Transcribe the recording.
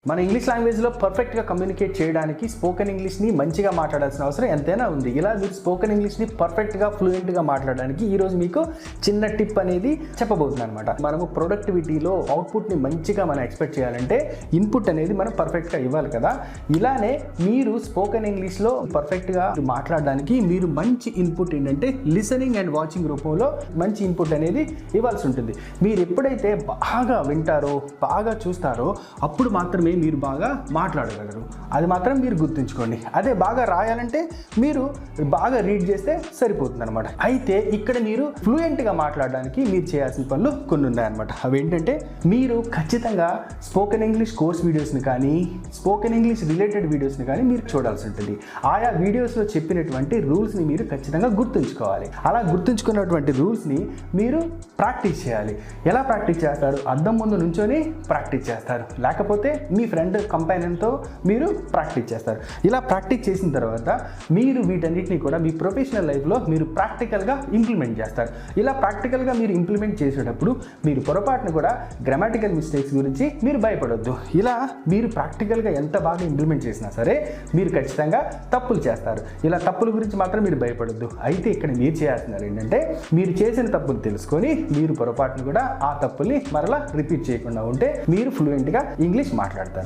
మన ఇంగ్లీష్ లాంగ్వేజ్లో పర్ఫెక్ట్గా కమ్యూనికేట్ చేయడానికి స్పోకెన్ ఇంగ్లీష్ని మంచిగా మాట్లాడాల్సిన అవసరం ఎంతైనా ఉంది. ఇలా మీరు స్పోకెన్ ఇంగ్లీష్ని పర్ఫెక్ట్గా ఫ్లూయెంట్గా మాట్లాడడానికి ఈరోజు మీకు చిన్న టిప్ అనేది చెప్పబోతున్నాను అనమాట. మనము ప్రొడక్టివిటీలో అవుట్పుట్ని మంచిగా మనం ఎక్స్పెక్ట్ చేయాలంటే ఇన్పుట్ అనేది మనం పర్ఫెక్ట్గా ఇవ్వాలి కదా. ఇలానే మీరు స్పోకెన్ ఇంగ్లీష్లో పర్ఫెక్ట్గా మాట్లాడడానికి మీరు మంచి ఇన్పుట్ ఏంటంటే లిసనింగ్ అండ్ వాచింగ్ రూపంలో మంచి ఇన్పుట్ అనేది ఇవ్వాల్సి ఉంటుంది. మీరు ఎప్పుడైతే బాగా వింటారో, బాగా చూస్తారో అప్పుడు మాత్రమే మీరు బాగా మాట్లాడగలరు. అది మాత్రం మీరు గుర్తుంచుకోండి. అదే బాగా రాయాలంటే మీరు బాగా రీడ్ చేస్తే సరిపోతుంది అనమాట. అయితే ఇక్కడ మీరు ఫ్లూయెంట్గా మాట్లాడడానికి మీరు చేయాల్సిన పనులు కొన్ని ఉన్నాయన్నమాట. అవి ఏంటంటే మీరు ఖచ్చితంగా స్పోకెన్ ఇంగ్లీష్ కోర్స్ వీడియోస్ని కానీ స్పోకెన్ ఇంగ్లీష్ రిలేటెడ్ వీడియోస్ని కానీ మీరు చూడాల్సి ఉంటుంది. ఆయా వీడియోస్లో చెప్పినటువంటి రూల్స్ని మీరు ఖచ్చితంగా గుర్తుంచుకోవాలి. అలా గుర్తుంచుకున్నటువంటి రూల్స్ని మీరు ప్రాక్టీస్ చేయాలి. ఎలా ప్రాక్టీస్ చేస్తారు? అద్దం ముందు నుంచొని ప్రాక్టీస్ చేస్తారు, లేకపోతే మీ ఫ్రెండ్ కంపానియన్తో మీరు ప్రాక్టీస్ చేస్తారు. ఇలా ప్రాక్టీస్ చేసిన తర్వాత మీరు వీటన్నిటిని కూడా మీ ప్రొఫెషనల్ లైఫ్లో మీరు ప్రాక్టికల్గా ఇంప్లిమెంట్ చేస్తారు. ఇలా ప్రాక్టికల్గా మీరు ఇంప్లిమెంట్ చేసేటప్పుడు మీరు పొరపాటును కూడా గ్రామాటికల్ మిస్టేక్స్ గురించి మీరు భయపడొద్దు. ఇలా మీరు ప్రాక్టికల్గా ఎంత బాగా ఇంప్లిమెంట్ చేసినా సరే మీరు ఖచ్చితంగా తప్పులు చేస్తారు. ఇలా తప్పుల గురించి మాత్రం మీరు భయపడొద్దు. అయితే ఇక్కడ మీరు చేయాల్సినారు ఏంటంటే మీరు చేసిన తప్పులు తెలుసుకొని మీరు పొరపాటును కూడా ఆ తప్పుల్ని మరలా రిపీట్ చేయకుండా ఉంటే మీరు ఫ్లూయెంట్గా ఇంగ్లీష్ మాట్లాడతారు.